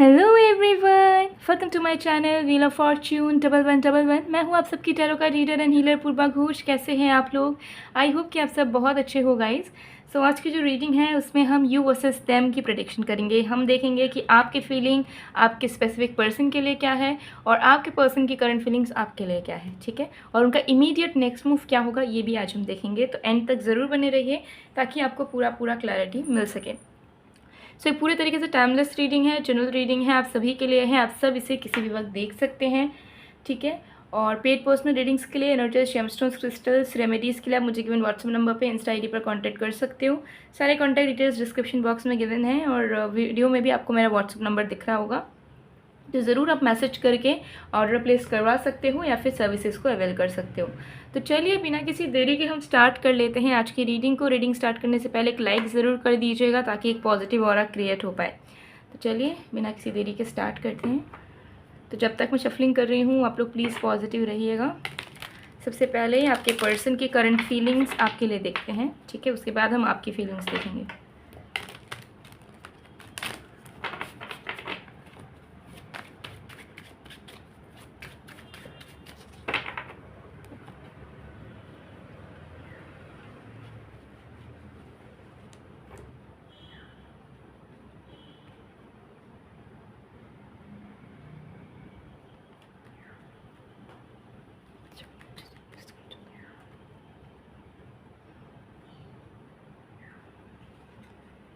Hello everyone, welcome to my channel wheel of fortune 1111। मैं हूँ आप सबकी टैरो का reader and healer Purva Ghosh. कैसे हैं आप लोग? आई होप कि आप सब बहुत अच्छे हो गाइस। सो आज की जो रीडिंग है उसमें हम यू वर्सेस देम की प्रेडिक्शन करेंगे। हम देखेंगे कि आपकी फीलिंग आपके स्पेसिफिक पर्सन के लिए क्या है और आपके पर्सन की करंट फीलिंग्स आपके लिए क्या है, ठीक है, और उनका इमीडिएट नेक्स्ट मूव क्या होगा ये भी आज हम देखेंगे। तो एंड तक ज़रूर बने रहिए ताकि आपको पूरा क्लैरिटी मिल सके। सो ये पूरे तरीके से टाइमलेस रीडिंग है, जनरल रीडिंग है, आप सभी के लिए है। आप सब इसे किसी भी वक्त देख सकते हैं, ठीक है। और पेड पर्सनल रीडिंग्स के लिए एनर्जीज, जेमस्टोन्स, क्रिस्टल्स, रेमेडीज़ के लिए आप मुझे गिवन व्हाट्सएप नंबर पे, इंस्टा आईडी पर कांटेक्ट कर सकते हो। सारे कांटेक्ट डिटेल्स डिस्क्रिप्शन बॉक्स में गिवन है और वीडियो में भी आपको मेरा व्हाट्सएप नंबर दिख रहा होगा, तो ज़रूर आप मैसेज करके ऑर्डर प्लेस करवा सकते हो या फिर सर्विसेज को अवेल कर सकते हो। तो चलिए बिना किसी देरी के हम स्टार्ट कर लेते हैं आज की रीडिंग को। रीडिंग स्टार्ट करने से पहले एक लाइक ज़रूर कर दीजिएगा ताकि एक पॉजिटिव ऑरा क्रिएट हो पाए। तो चलिए बिना किसी देरी के स्टार्ट करते हैं। तो जब तक मैं शफलिंग कर रही हूँ आप लोग प्लीज़ पॉजिटिव रहिएगा। सबसे पहले आपके पर्सन की करंट फीलिंग्स आपके लिए देखते हैं, ठीक है, उसके बाद हम आपकी फीलिंग्स देखेंगे।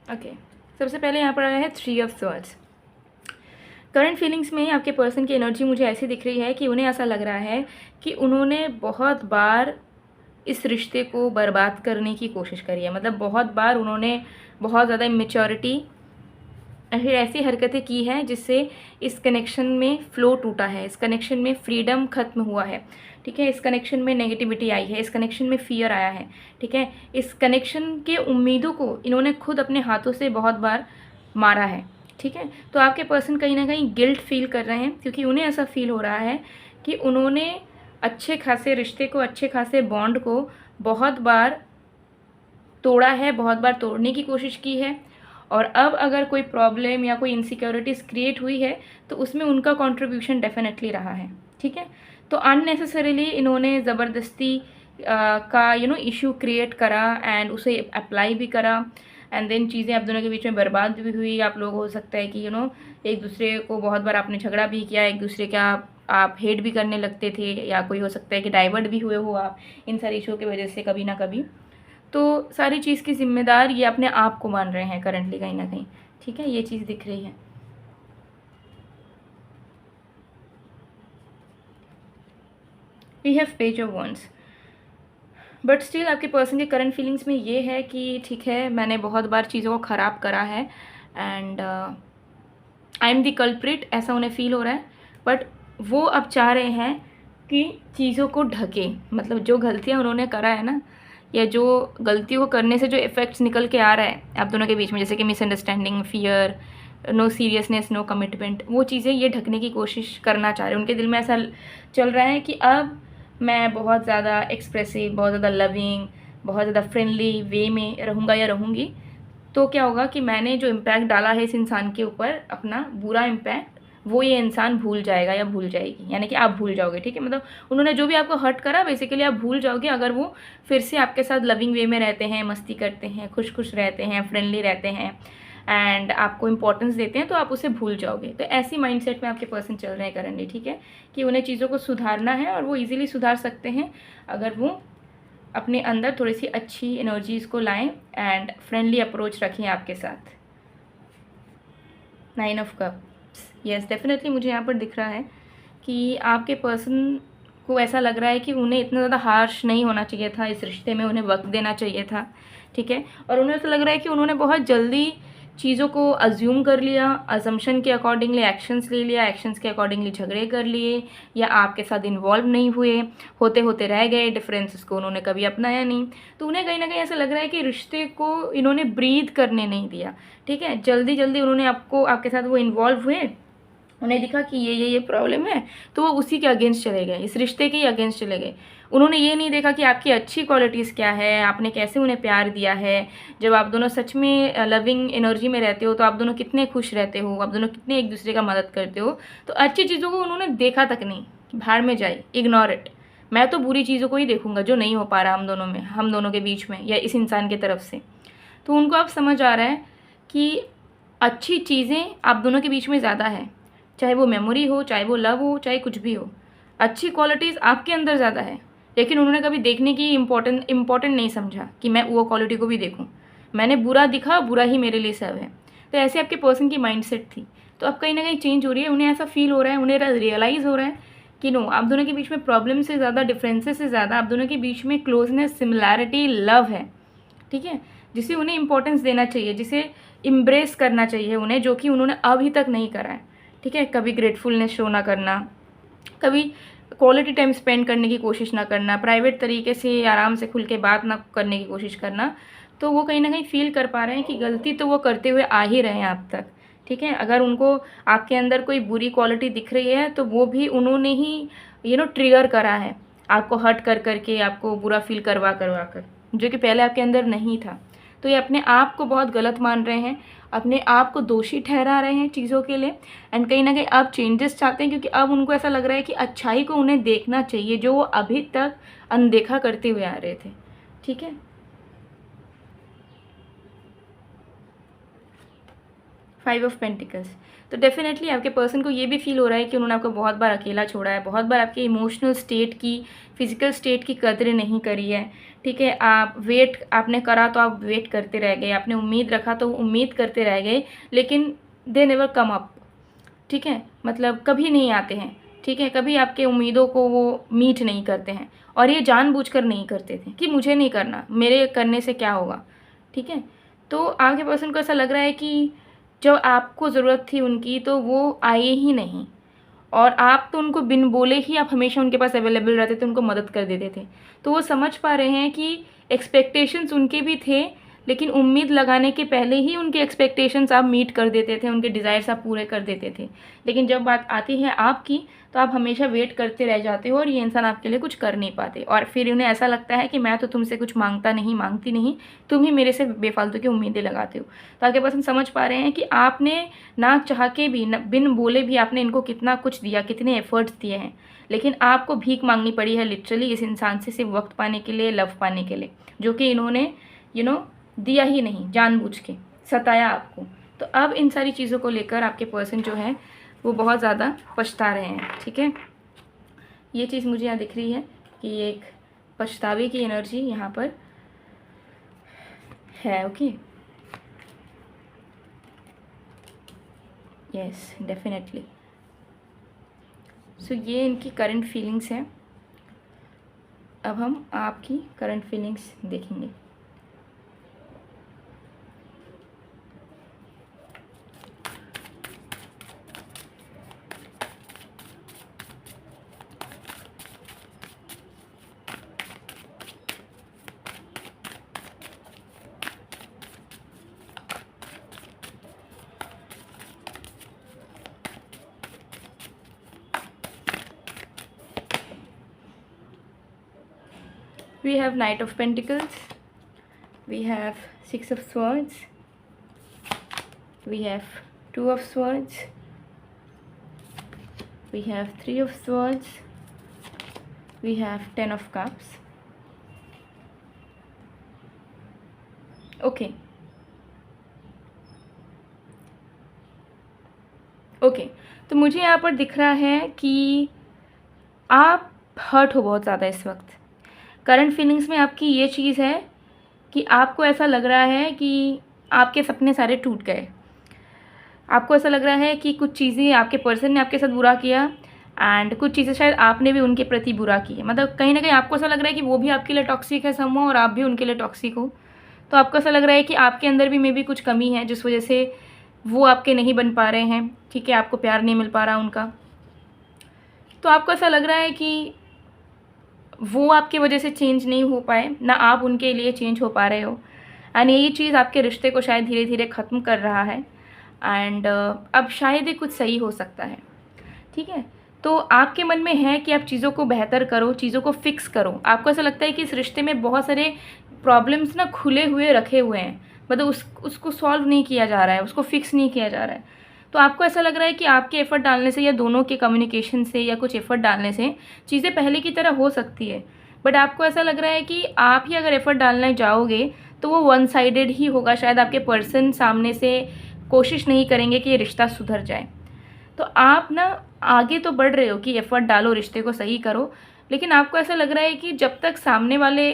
ओके, सबसे पहले यहाँ पर आया है 3 ऑफ स्वॉर्ड्स। करंट फीलिंग्स में आपके पर्सन की एनर्जी मुझे ऐसी दिख रही है कि उन्हें ऐसा लग रहा है कि उन्होंने बहुत बार इस रिश्ते को बर्बाद करने की कोशिश करी है। मतलब बहुत बार उन्होंने बहुत ज़्यादा इमेच्योरिटी फिर ऐसी हरकतें की हैं जिससे इस कनेक्शन में फ़्लो टूटा है, इस कनेक्शन में फ्रीडम ख़त्म हुआ है, ठीक है। इस कनेक्शन में नेगेटिविटी आई है, इस कनेक्शन में फ़ियर आया है, ठीक है। इस कनेक्शन के उम्मीदों को इन्होंने खुद अपने हाथों से बहुत बार मारा है, ठीक है। तो आपके पर्सन कहीं ना कहीं गिल्ट फील कर रहे हैं क्योंकि उन्हें ऐसा फील हो रहा है कि उन्होंने अच्छे खासे रिश्ते को, अच्छे खासे बॉन्ड को बहुत बार तोड़ा है, बहुत बार तोड़ने की कोशिश की है। और अब अगर कोई प्रॉब्लम या कोई इनसिक्योरिटीज़ क्रिएट हुई है तो उसमें उनका कंट्रीब्यूशन डेफिनेटली रहा है, ठीक है। तो अननेसेसरीली इन्होंने ज़बरदस्ती का इशू क्रिएट करा एंड उसे अप्लाई भी करा एंड देन चीज़ें आप दोनों के बीच में बर्बाद भी हुई। आप लोग हो सकता है कि एक दूसरे को बहुत बार आपने झगड़ा भी किया, एक दूसरे का आप हेट भी करने लगते थे, या कोई हो सकता है कि डाइवर्ट भी हुए हो आप इन सारी इशू की वजह से कभी ना कभी। तो सारी चीज़ की जिम्मेदार ये अपने आप को मान रहे हैं करंटली कहीं ना कहीं, ठीक है। ये चीज़ दिख रही है। We have page of wands, but still आपके पर्सन के करंट फीलिंग्स में ये है कि ठीक है, मैंने बहुत बार चीज़ों को ख़राब करा है and I am the culprit, ऐसा उन्हें फील हो रहा है। बट वो अब चाह रहे हैं कि चीज़ों को ढके, मतलब जो गलतियाँ उन्होंने करा है ना, या जो गलतियों को करने से जो इफ़ेक्ट्स निकल के आ रहा है आप दोनों के बीच में, जैसे कि misunderstanding, fear, no seriousness, no commitment, वो चीज़ें ये ढकने की कोशिश करना चाह रहे हैं। उनके दिल में ऐसा चल रहा है कि अब मैं बहुत ज़्यादा एक्सप्रेसिव, बहुत ज़्यादा लविंग, बहुत ज़्यादा फ्रेंडली वे में रहूँगा या रहूँगी, तो क्या होगा कि मैंने जो इम्पैक्ट डाला है इस इंसान के ऊपर, अपना बुरा इम्पैक्ट, वो ये इंसान भूल जाएगा या भूल जाएगी, यानी कि आप भूल जाओगे, ठीक है। मतलब उन्होंने जो भी आपको हर्ट करा बेसिकली आप भूल जाओगे अगर वो फिर से आपके साथ लविंग वे में रहते हैं, मस्ती करते हैं, खुश खुश रहते हैं, फ्रेंडली रहते हैं एंड आपको इंपॉर्टेंस देते हैं, तो आप उसे भूल जाओगे। तो ऐसी माइंडसेट में आपके पर्सन चल रहे हैं करंटली, ठीक है, कि उन्हें चीज़ों को सुधारना है और वो ईजिली सुधार सकते हैं अगर वो अपने अंदर थोड़ी सी अच्छी एनर्जीज़ को लाएं एंड फ्रेंडली अप्रोच रखें आपके साथ। 9 ऑफ कप्स, यस डेफिनेटली मुझे यहाँ पर दिख रहा है कि आपके पर्सन को ऐसा लग रहा है कि उन्हें इतना ज़्यादा हार्श नहीं होना चाहिए था इस रिश्ते में, उन्हें वक्त देना चाहिए था, ठीक है। और उन्हें ऐसा लग रहा है कि उन्होंने बहुत जल्दी चीज़ों को अज्यूम कर लिया, अजम्पशन के अकॉर्डिंगली एक्शंस ले लिया, एक्शंस के अकॉर्डिंगली झगड़े कर लिए, या आपके साथ इन्वॉल्व नहीं हुए, होते होते रह गए, डिफरेंसेस को उन्होंने कभी अपनाया नहीं। तो उन्हें कहीं ना कहीं ऐसा लग रहा है कि रिश्ते को इन्होंने ब्रीथ करने नहीं दिया, ठीक है। जल्दी जल्दी उन्होंने आपके साथ वो इन्वॉल्व हुए उन्हें दिखा कि ये प्रॉब्लम है, तो वो उसी के अगेंस्ट चले गए, इस रिश्ते के ही अगेंस्ट चले गए। उन्होंने ये नहीं देखा कि आपकी अच्छी क्वालिटीज़ क्या है, आपने कैसे उन्हें प्यार दिया है। जब आप दोनों सच में लविंग एनर्जी में रहते हो तो आप दोनों कितने खुश रहते हो, आप दोनों कितने एक दूसरे का मदद करते हो। तो अच्छी चीज़ों को उन्होंने देखा तक नहीं कि भाड़ में जाए, इग्नोर इट। मैं तो बुरी चीज़ों को ही देखूंगा जो नहीं हो पा रहा हम दोनों के बीच में या इस इंसान की तरफ से। तो उनको अब समझ आ रहा है कि अच्छी चीज़ें आप दोनों के बीच में ज़्यादा है, चाहे वो मेमोरी हो, चाहे वो लव हो, चाहे कुछ भी हो। अच्छी क्वालिटीज़ आपके अंदर ज़्यादा है, लेकिन उन्होंने कभी देखने की इम्पोर्टेंट नहीं समझा कि मैं वो क्वालिटी को भी देखूं। मैंने बुरा दिखा, बुरा ही मेरे लिए सब है। तो ऐसे आपके पर्सन की माइंडसेट थी। तो अब कहीं ना कहीं चेंज हो रही है, उन्हें ऐसा फील हो रहा है, उन्हें रियलाइज़ हो रहा है कि नो, आप दोनों के बीच में प्रॉब्लम से ज़्यादा, डिफरेंसेस से ज़्यादा आप दोनों के बीच में क्लोजनेस, सिमिलैरिटी, लव है। ठीक है, जिसे उन्हें इंपॉर्टेंस देना चाहिए, जिसे इम्ब्रेस करना चाहिए उन्हें, जो कि उन्होंने अभी तक नहीं करा है। ठीक है, कभी ग्रेटफुलनेस शो ना करना, कभी क्वालिटी टाइम स्पेंड करने की कोशिश ना करना, प्राइवेट तरीके से आराम से खुल के बात ना करने की कोशिश करना। तो वो कहीं ना कहीं फील कर पा रहे हैं कि गलती तो वो करते हुए आ ही रहे हैं आप तक। ठीक है, अगर उनको आपके अंदर कोई बुरी क्वालिटी दिख रही है तो वो भी उन्होंने ही ट्रिगर करा है, आपको हर्ट कर करके, आपको बुरा फील करवा कर, जो कि पहले आपके अंदर नहीं था। तो ये अपने आप को बहुत गलत मान रहे हैं, अपने आप को दोषी ठहरा रहे हैं चीज़ों के लिए। एंड कहीं ना कहीं आप चेंजेस चाहते हैं, क्योंकि अब उनको ऐसा लग रहा है कि अच्छाई को उन्हें देखना चाहिए जो वो अभी तक अनदेखा करते हुए आ रहे थे। ठीक है, 5 ऑफ पेंटिकल्स। तो डेफिनेटली आपके पर्सन को ये भी फील हो रहा है कि उन्होंने आपको बहुत बार अकेला छोड़ा है, बहुत बार आपके इमोशनल स्टेट की, फिजिकल स्टेट की कदर नहीं करी है। ठीक है, आप वेट आपने करा तो आप वेट करते रह गए, आपने उम्मीद रखा तो उम्मीद करते रह गए, लेकिन दे नेवर कम अप। ठीक है, मतलब कभी नहीं आते हैं। ठीक है, कभी आपके उम्मीदों को वो मीट नहीं करते हैं, और ये जानबूझकर नहीं करते थे कि मुझे नहीं करना, मेरे करने से क्या होगा। ठीक है, तो आपके पर्सन को ऐसा लग रहा है कि जब आपको ज़रूरत थी उनकी तो वो आए ही नहीं, और आप तो उनको बिन बोले ही आप हमेशा उनके पास अवेलेबल रहते थे, उनको मदद कर देते थे। तो वो समझ पा रहे हैं कि एक्सपेक्टेशंस उनके भी थे, लेकिन उम्मीद लगाने के पहले ही उनके एक्सपेक्टेशंस आप मीट कर देते थे, उनके डिज़ायर्स आप पूरे कर देते थे। लेकिन जब बात आती है आपकी, तो आप हमेशा वेट करते रह जाते हो, और ये इंसान आपके लिए कुछ कर नहीं पाते, और फिर उन्हें ऐसा लगता है कि मैं तो तुमसे कुछ मांगती नहीं, तुम ही मेरे से बेफालतू की उम्मीदें लगाते हो। तो आगे बस हम समझ पा रहे हैं कि आपने ना चाह के भी, बिन बोले भी आपने इनको कितना कुछ दिया, कितने एफर्ट्स दिए हैं, लेकिन आपको भीख मांगनी पड़ी है लिटरली इस इंसान से, सिर्फ वक्त पाने के लिए, लव पाने के लिए, जो कि इन्होंने दिया ही नहीं, जानबूझ के सताया आपको। तो अब इन सारी चीज़ों को लेकर आपके पर्सन जो है वो बहुत ज़्यादा पछता रहे हैं। ठीक है, ये चीज़ मुझे यहाँ दिख रही है कि एक पछतावे की एनर्जी यहाँ पर है। Okay, yes, definitely. सो ये इनकी करंट फीलिंग्स हैं। अब हम आपकी करंट फीलिंग्स देखेंगे। We have Knight of Pentacles, we have 6 of Swords, we have 2 of Swords, we have 3 of Swords, we have 10 of Cups. Okay, तो मुझे यहाँ पर दिख रहा है कि आप हर्ट हो बहुत ज़्यादा इस वक्त। करंट फीलिंग्स में आपकी ये चीज़ है कि आपको ऐसा लग रहा है कि आपके सपने सारे टूट गए। आपको ऐसा लग रहा है कि कुछ चीज़ें आपके पर्सन ने आपके साथ बुरा किया, एंड कुछ चीज़ें शायद आपने भी उनके प्रति बुरा की है। मतलब कहीं ना कहीं आपको ऐसा लग रहा है कि वो भी आपके लिए टॉक्सिक है समहाउ, और आप भी उनके लिए टॉक्सिक हो। तो आपको ऐसा लग रहा है कि आपके अंदर भी मे बी कुछ कमी है, जिस वजह से वो आपके नहीं बन पा रहे हैं। ठीक है, आपको प्यार नहीं मिल पा रहा उनका। तो आपको ऐसा लग रहा है कि वो आपकी वजह से चेंज नहीं हो पाए, ना आप उनके लिए चेंज हो पा रहे हो, एंड यही चीज़ आपके रिश्ते को शायद धीरे धीरे ख़त्म कर रहा है। एंड अब शायद ये कुछ सही हो सकता है, ठीक है। तो आपके मन में है कि आप चीज़ों को बेहतर करो, चीज़ों को फिक्स करो। आपको ऐसा लगता है कि इस रिश्ते में बहुत सारे प्रॉब्लम्स ना खुले हुए रखे हुए हैं, मतलब उसको सॉल्व नहीं किया जा रहा है, उसको फिक्स नहीं किया जा रहा है। तो आपको ऐसा लग रहा है कि आपके एफ़र्ट डालने से या दोनों के कम्युनिकेशन से या कुछ एफ़र्ट डालने से चीज़ें पहले की तरह हो सकती है। बट आपको ऐसा लग रहा है कि आप ही अगर एफ़र्ट डालने जाओगे तो वो वन साइडेड ही होगा। शायद आपके पर्सन सामने से कोशिश नहीं करेंगे कि ये रिश्ता सुधर जाए। तो आप ना आगे तो बढ़ रहे हो कि एफ़र्ट डालो, रिश्ते को सही करो, लेकिन आपको ऐसा लग रहा है कि जब तक सामने वाले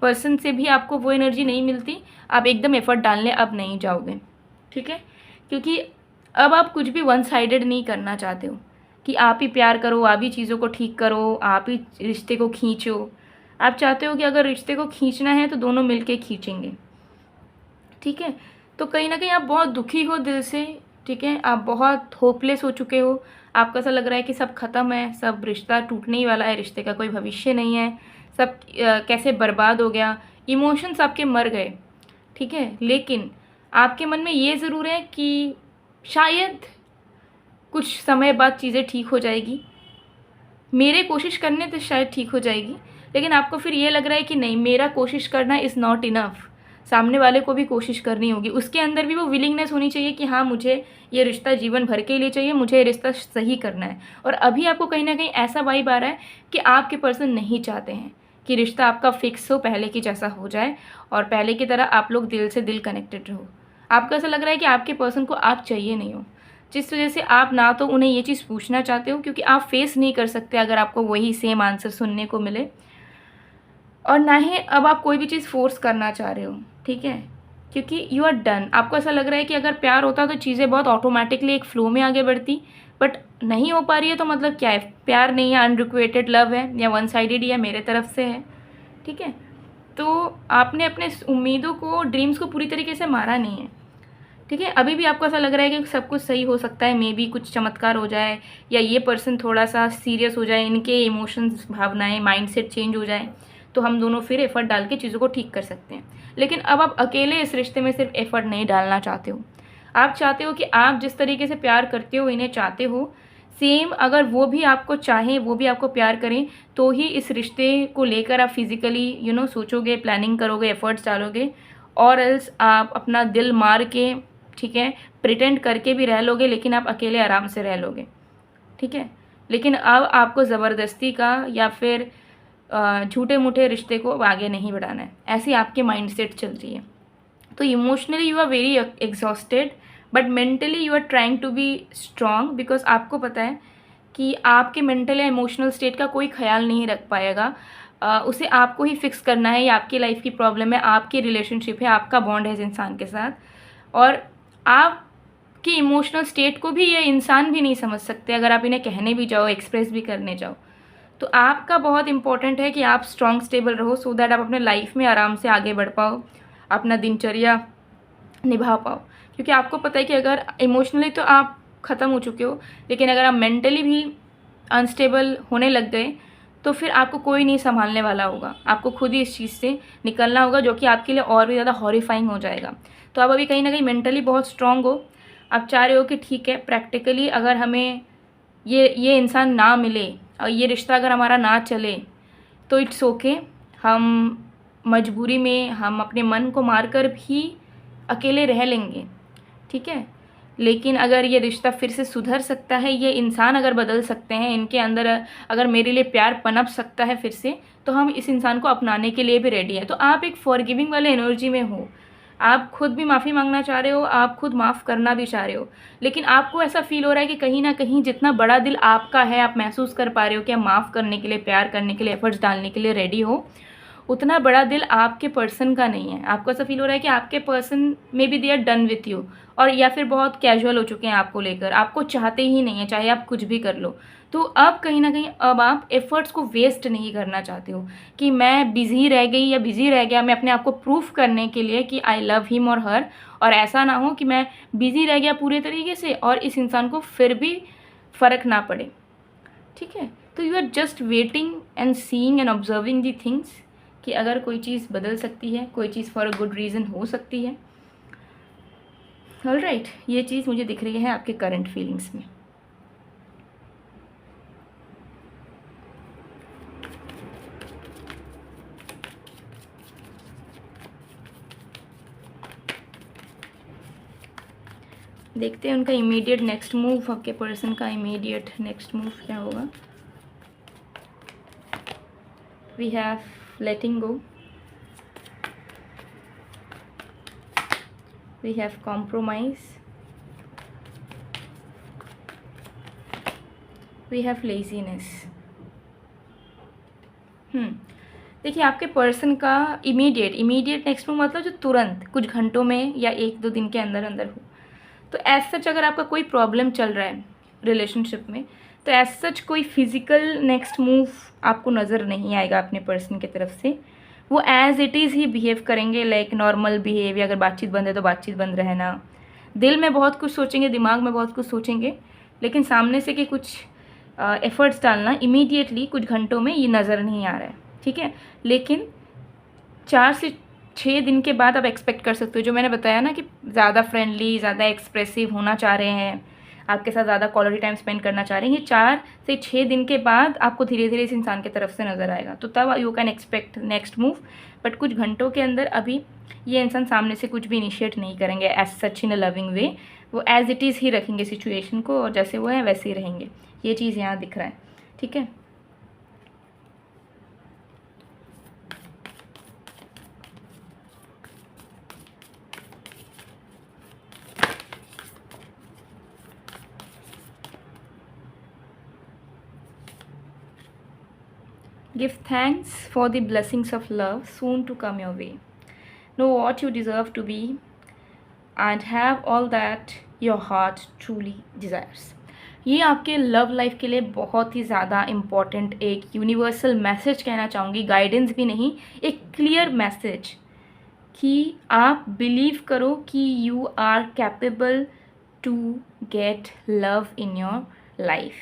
पर्सन से भी आपको वो एनर्जी नहीं मिलती, आप एकदम एफ़र्ट डालने अब नहीं जाओगे, ठीक है। क्योंकि अब आप कुछ भी वन साइडेड नहीं करना चाहते हो कि आप ही प्यार करो, आप ही चीज़ों को ठीक करो, आप ही रिश्ते को खींचो। आप चाहते हो कि अगर रिश्ते को खींचना है तो दोनों मिलके खींचेंगे, ठीक है। तो कहीं ना कहीं आप बहुत दुखी हो दिल से, ठीक है। आप बहुत होपलेस हो चुके हो। आपको ऐसा लग रहा है कि सब ख़त्म है, सब रिश्ता टूटने ही वाला है, रिश्ते का कोई भविष्य नहीं है, सब कैसे बर्बाद हो गया। इमोशंस आपके मर गए, ठीक है। लेकिन आपके मन में ये ज़रूर है कि शायद कुछ समय बाद चीज़ें ठीक हो जाएगी, मेरे कोशिश करने से शायद ठीक हो जाएगी। लेकिन आपको फिर ये लग रहा है कि नहीं, मेरा कोशिश करना इज़ नॉट इनफ, सामने वाले को भी कोशिश करनी होगी, उसके अंदर भी वो विलिंगनेस होनी चाहिए कि हाँ, मुझे ये रिश्ता जीवन भर के लिए चाहिए, मुझे ये रिश्ता सही करना है। और अभी आपको कहीं ना कहीं ऐसा वाइब आ रहा है कि आपके पर्सन नहीं चाहते हैं कि रिश्ता आपका फिक्स हो, पहले की जैसा हो जाए और पहले की तरह आप लोग दिल से दिल कनेक्टेड रहो। आपको ऐसा लग रहा है कि आपके पर्सन को आप चाहिए नहीं हो, जिस वजह से आप ना तो उन्हें ये चीज़ पूछना चाहते हो, क्योंकि आप फेस नहीं कर सकते अगर आपको वही सेम आंसर सुनने को मिले, और ना ही अब आप कोई भी चीज़ फ़ोर्स करना चाह रहे हो, ठीक है। क्योंकि यू आर डन। आपको ऐसा लग रहा है कि अगर प्यार होता तो चीज़ें बहुत ऑटोमेटिकली एक फ़्लो में आगे बढ़ती, बट नहीं हो पा रही है। तो मतलब क्या है, प्यार नहीं है, अनरिक्वेटेड लव है, या वन साइडेड या मेरे तरफ से है, ठीक है। तो आपने अपने उम्मीदों को, ड्रीम्स को पूरी तरीके से मारा नहीं है, ठीक है। अभी भी आपको ऐसा लग रहा है कि सब कुछ सही हो सकता है, मे बी कुछ चमत्कार हो जाए, या ये पर्सन थोड़ा सा सीरियस हो जाए, इनके इमोशंस, भावनाएं, माइंडसेट चेंज हो जाए, तो हम दोनों फिर एफ़र्ट डाल के चीज़ों को ठीक कर सकते हैं। लेकिन अब आप अकेले इस रिश्ते में सिर्फ एफ़र्ट नहीं डालना चाहते हो। आप चाहते हो कि आप जिस तरीके से प्यार करते हो, इन्हें चाहते हो, सेम अगर वो भी आपको चाहें, वो भी आपको प्यार करें, तो ही इस रिश्ते को लेकर आप फिज़िकली सोचोगे, प्लानिंग करोगे, एफ़र्ट्स डालोगे। और एल्स आप अपना दिल मार के, ठीक है, प्रिटेंड करके भी रह लोगे, लेकिन आप अकेले आराम से रह लोगे, ठीक है। लेकिन अब आपको ज़बरदस्ती का या फिर झूठे मूठे रिश्ते को आगे नहीं बढ़ाना है, ऐसी आपकी माइंडसेट चल रही है। तो emotionally you are very exhausted, but mentally you are trying to be strong, because आपको पता है कि आपके मेंटल या इमोशनल स्टेट का कोई ख्याल नहीं रख पाएगा। उसे आपको ही फिक्स करना है, ये आपकी लाइफ की प्रॉब्लम है, आपकी रिलेशनशिप है, आपका बॉन्ड है इस इंसान के साथ, और आपकी इमोशनल स्टेट को भी ये इंसान भी नहीं समझ सकते अगर आप इन्हें कहने भी जाओ, एक्सप्रेस भी करने जाओ। तो आपका बहुत इंपॉर्टेंट है कि आप स्ट्रॉन्ग स्टेबल रहो, सो दैट आप अपने लाइफ में आराम से आगे बढ़ पाओ, अपना दिनचर्या निभा पाओ। क्योंकि आपको पता है कि अगर इमोशनली तो आप ख़त्म हो चुके हो, लेकिन अगर आप मेंटली भी अनस्टेबल होने लग गए तो फिर आपको कोई नहीं संभालने वाला होगा। आपको खुद ही इस चीज़ से निकलना होगा, जो कि आपके लिए और भी ज़्यादा हॉरिफाइंग हो जाएगा। तो आप अभी कहीं ना कहीं मेंटली बहुत स्ट्रॉन्ग हो। आप चाह रहे हो कि ठीक है, प्रैक्टिकली अगर हमें ये इंसान ना मिले और ये रिश्ता अगर हमारा ना चले तो इट्स ओके, हम मजबूरी में हम अपने मन को मारकर भी अकेले रह लेंगे, ठीक है। लेकिन अगर ये रिश्ता फिर से सुधर सकता है, ये इंसान अगर बदल सकते हैं, इनके अंदर अगर मेरे लिए प्यार पनप सकता है फिर से, तो हम इस इंसान को अपनाने के लिए भी रेडी हैं। तो आप एक फॉरगिविंग वाले एनर्जी में हो, आप खुद भी माफ़ी मांगना चाह रहे हो, आप खुद माफ़ करना भी चाह रहे हो, लेकिन आपको ऐसा फील हो रहा है कि कहीं ना कहीं जितना बड़ा दिल आपका है, आप महसूस कर पा रहे हो कि आप माफ़ करने के लिए, प्यार करने के लिए, एफर्ट्स डालने के लिए रेडी हो, उतना बड़ा दिल आपके पर्सन का नहीं है। आपको ऐसा फील हो रहा है कि आपके person may be they are done with you, और या फिर बहुत कैजुअल हो चुके हैं आपको लेकर, आपको चाहते ही नहीं है, चाहे आप कुछ भी कर लो। तो अब कहीं ना कहीं अब आप एफ़र्ट्स को वेस्ट नहीं करना चाहते हो कि मैं बिज़ी रह गई या बिज़ी रह गया, मैं अपने आप को प्रूफ करने के लिए कि आई लव हिम और हर, और ऐसा ना हो कि मैं बिज़ी रह गया पूरे तरीके से और इस इंसान को फिर भी फ़र्क ना पड़े, ठीक है। तो you are just waiting and seeing and observing the things कि अगर कोई चीज़ बदल सकती है, कोई चीज़ फॉर अ गुड रीज़न हो सकती है। ऑलराइट, ये चीज़ मुझे दिख रही है आपके करंट फीलिंग्स में। देखते हैं उनका इमीडिएट नेक्स्ट मूव, आपके पर्सन का इमीडिएट नेक्स्ट मूव क्या होगा। We have letting go, we have compromise, we have laziness. देखिए आपके पर्सन का इमीडिएट नेक्स्ट मूव मतलब जो तुरंत कुछ घंटों में या 1-2 दिन के अंदर अंदर हो। तो एज सच अगर आपका कोई प्रॉब्लम चल रहा है रिलेशनशिप में, तो एज सच कोई फिजिकल नेक्स्ट मूव आपको नज़र नहीं आएगा अपने पर्सन की तरफ से। वो एज इट इज़ ही बिहेव करेंगे, लाइक नॉर्मल बिहेव। अगर बातचीत बंद है तो बातचीत बंद रहना, दिल में बहुत कुछ सोचेंगे, दिमाग में बहुत कुछ सोचेंगे, लेकिन सामने से कि कुछ एफर्ट्स डालना इमीडिएटली कुछ घंटों में ये नज़र नहीं आ रहा है, ठीक है। लेकिन 4 से 6 दिन के बाद आप एक्सपेक्ट कर सकते हो, जो मैंने बताया ना कि ज़्यादा फ्रेंडली, ज़्यादा एक्सप्रेसिव होना चाह रहे हैं, आपके साथ ज़्यादा क्वालिटी टाइम स्पेंड करना चाह रहे हैं, ये 4 से 6 दिन के बाद आपको धीरे धीरे इस इंसान की तरफ से नज़र आएगा। तो तब you can expect next move. But कुछ घंटों के अंदर अभी ये इंसान सामने से कुछ भी इनिशिएट नहीं करेंगे as such in a loving वे। वो एज इट इज़ ही रखेंगे सिचुएशन को, और जैसे वो है वैसे ही रहेंगे। ये चीज़ यहाँ दिख रहा है, ठीक है। Give thanks for the blessings of love soon to come your way. Know what you deserve to be and have all that your heart truly desires. ये आपके लव लाइफ के लिए बहुत ही ज़्यादा इम्पॉर्टेंट एक यूनिवर्सल मैसेज कहना चाहूँगी, guidance भी नहीं, एक क्लियर मैसेज कि आप बिलीव करो कि you are capable to get love in your life,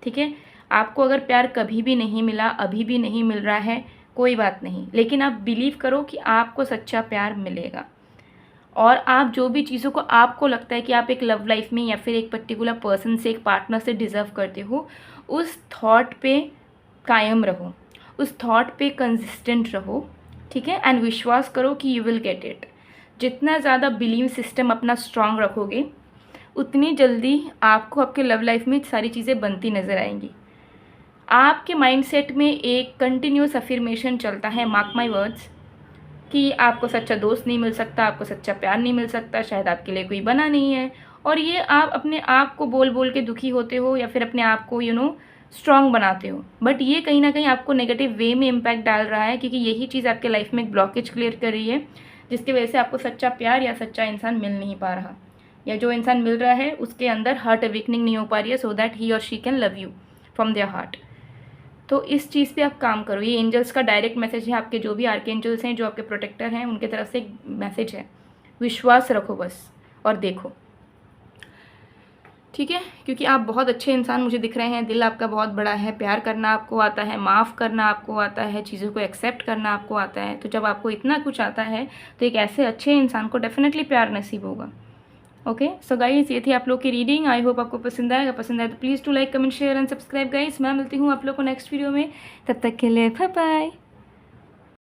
ठीक है। आपको अगर प्यार कभी भी नहीं मिला, अभी भी नहीं मिल रहा है, कोई बात नहीं, लेकिन आप बिलीव करो कि आपको सच्चा प्यार मिलेगा। और आप जो भी चीज़ों को आपको लगता है कि आप एक लव लाइफ में या फिर एक पर्टिकुलर पर्सन से, एक पार्टनर से डिज़र्व करते हो, उस थॉट पे कायम रहो, उस थॉट पे कंसिस्टेंट रहो, ठीक है। एंड विश्वास करो कि यू विल गेट इट। जितना ज़्यादा बिलीव सिस्टम अपना स्ट्रांग रखोगे, उतनी जल्दी आपको आपके लव लाइफ में सारी चीज़ें बनती नज़र आएंगी। आपके माइंडसेट में एक कंटिन्यूस अफर्मेशन चलता है, मार्क माय वर्ड्स, कि आपको सच्चा दोस्त नहीं मिल सकता, आपको सच्चा प्यार नहीं मिल सकता, शायद आपके लिए कोई बना नहीं है। और ये आप अपने आप को बोल बोल के दुखी होते हो या फिर अपने आप को स्ट्रॉन्ग बनाते हो। बट ये कहीं ना कहीं आपको नेगेटिव वे में इम्पैक्ट डाल रहा है, क्योंकि यही चीज़ आपके लाइफ में एक ब्लॉकेज क्लियर कर रही है, जिसकी वजह से आपको सच्चा प्यार या सच्चा इंसान मिल नहीं पा रहा, या जो इंसान मिल रहा है उसके अंदर हार्ट अवेकनिंग नहीं हो पा रही है, सो दैट ही और she can love you from their heart. तो इस चीज़ पे आप काम करो। ये एंजल्स का डायरेक्ट मैसेज है, आपके जो भी आर्क एंजल्स हैं, जो आपके प्रोटेक्टर हैं, उनके तरफ से एक मैसेज है। विश्वास रखो बस और देखो, ठीक है। क्योंकि आप बहुत अच्छे इंसान मुझे दिख रहे हैं, दिल आपका बहुत बड़ा है, प्यार करना आपको आता है, माफ़ करना आपको आता है, चीज़ों को एक्सेप्ट करना आपको आता है। तो जब आपको इतना कुछ आता है तो एक ऐसे अच्छे इंसान को डेफिनेटली प्यार नसीब होगा। ओके सो गाइस, ये थी आप लोग की रीडिंग। आई होप आपको पसंद आएगा। पसंद आए तो please to like, comment, share and subscribe guys. मैं मिलती हूँ आप लोग को नेक्स्ट वीडियो में, तब तक के लिए बाय बाय।